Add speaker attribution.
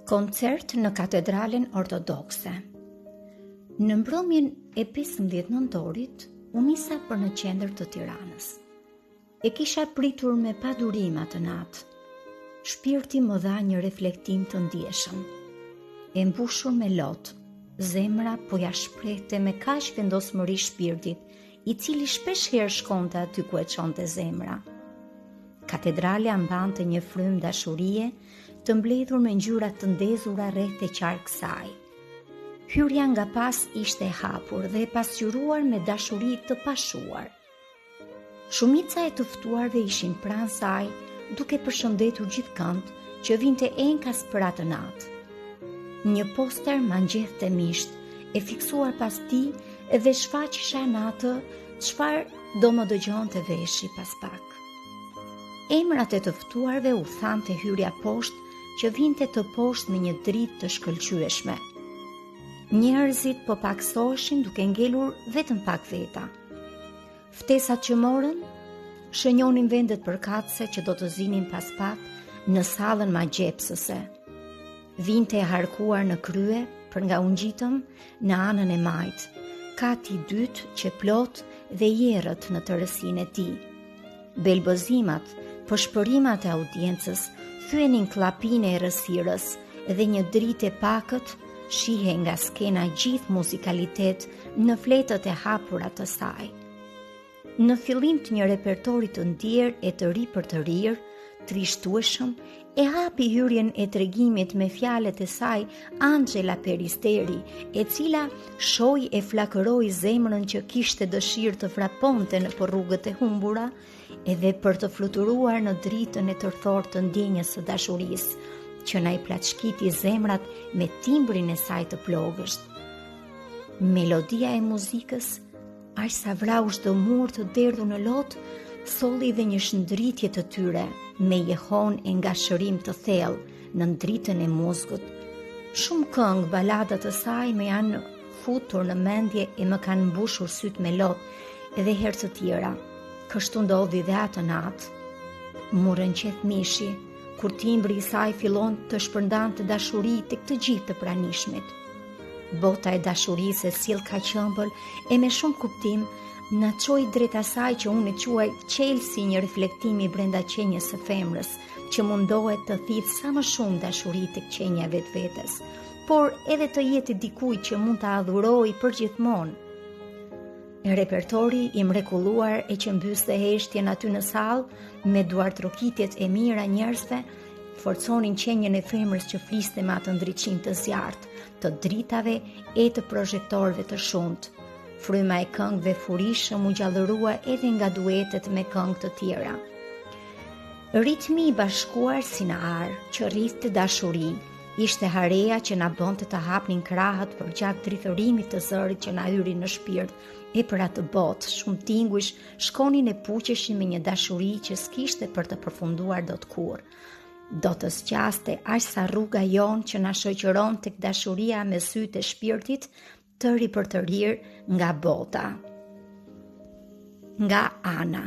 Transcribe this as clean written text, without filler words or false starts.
Speaker 1: Koncert në Katedralen Ortodokse. Në mbrëmjen e 15 nëntorit, u nisa për në qendër të Tiranës. E kisha pritur me padurim atë natë. Shpirti më dha një reflektim të ndjeshëm. E mbushur me lot, zemra po ja shprehte me kaq vendosmëri shpirtit, i cili shpesh herë shkonte aty ku e çonte zemra. Katedralja mbante një frymë dashurie të mbledhur me ngjyra të ndezura rreth e qark saj. Hyrja nga pas ishte e hapur dhe e pasqyruar me dashuri të pashuar. Shumica e të ftuarve ishin pranë saj, duke përshëndetur gjithkënd që vinte enkas për atë natë. Një poster ma ngjethte misht, e fiksuar pas tij dhe shfaqisha në atë çfarë do më dëgjonte veshi pas pak. Emrat e të ftuarve u thante hyrja poshtë që vinte të poshtë me një dritë të shkëlqyeshme. Njerëzit po paksoheshin duke ngelur vetëm pak veta. Ftesat që morën shënjonin vendet përkatëse që do të zinin pas pak në sallën magjepsëse. Vinte e harkuar në krye për nga ungjitëm në anën e majt, kati i dytë që plot dhe jerët në tërësinë e tij. Belbozimat, përshpërimat e audiencës thyenin klapine e rësirës dhe një dritë e pakët shihe nga skena gjithë muzikalitet në fletët e hapura të saj. Në fillim të një repertori të ndjerë e të ri për të rirë, trishtueshëm, e hapi hyrjen e tregimit me fjalët e saj Angela Peristeri, e cila shoj e flakëroi zemrën që kishte dëshirë të vraponte në për rrugët e humbura, edhe për të fluturuar në dritën e tërthorë të ndjenjës së dashurisë, që na i plaçkiti zemrat me timbrin e saj të plogësht. Melodia e muzikës, aq sa vrau çdo mur të derdhur në lot, solli dhe një shndritje të tyre, me jehon e nga shërim të thellë në dritën e muzgut. Shumë këngë, baladat të saj më janë futur në mendje e më kanë mbushur syt me lot, edhe herë të tjera. Kështu ndodhi dhe atë natë. Mu rënqet mishi, kur timbri i saj fillon të shpërndante dashuri tek të gjithë të pranishmit. Bota e dashurisë e sill kaq ëmbël e me shumë kuptim na çoi drejt asaj që unë e quaj qelsi, një reflektimi brenda qenjes së femrës, që mundohet të thith sa më shumë dashuri tek qenja vetvetes, por edhe të jetë dikujt që mund ta adhurojë përgjithmonë. Repertori i mrekulluar e që mbyste heshtjen aty në sallë me duartrokitjet e mira njerëzve forconin qenjen e femrës që fliste me atë ndriçim të zjarrt, të dritave e të projektorëve të shumt. Fryma e këngëve furishëm u gjallërua edhe nga duetet me këngë të tjera. Ritmi i bashkuar si në ar, që rriste dashuri, ishte hareja që na bënte të hapnin krahët për gjatë drithërimit të zërit që na hyri në shpirt, e për atë botë, shumë tinguish shkonin e puqeshin me një dashuri që s'kishte për të përfunduar dot kurrë. Do të sqaste aq sa rruga jon që na shoqëron tek dashuria me sytë e shpirtit, të ri për të rirë nga bota. Nga Ana.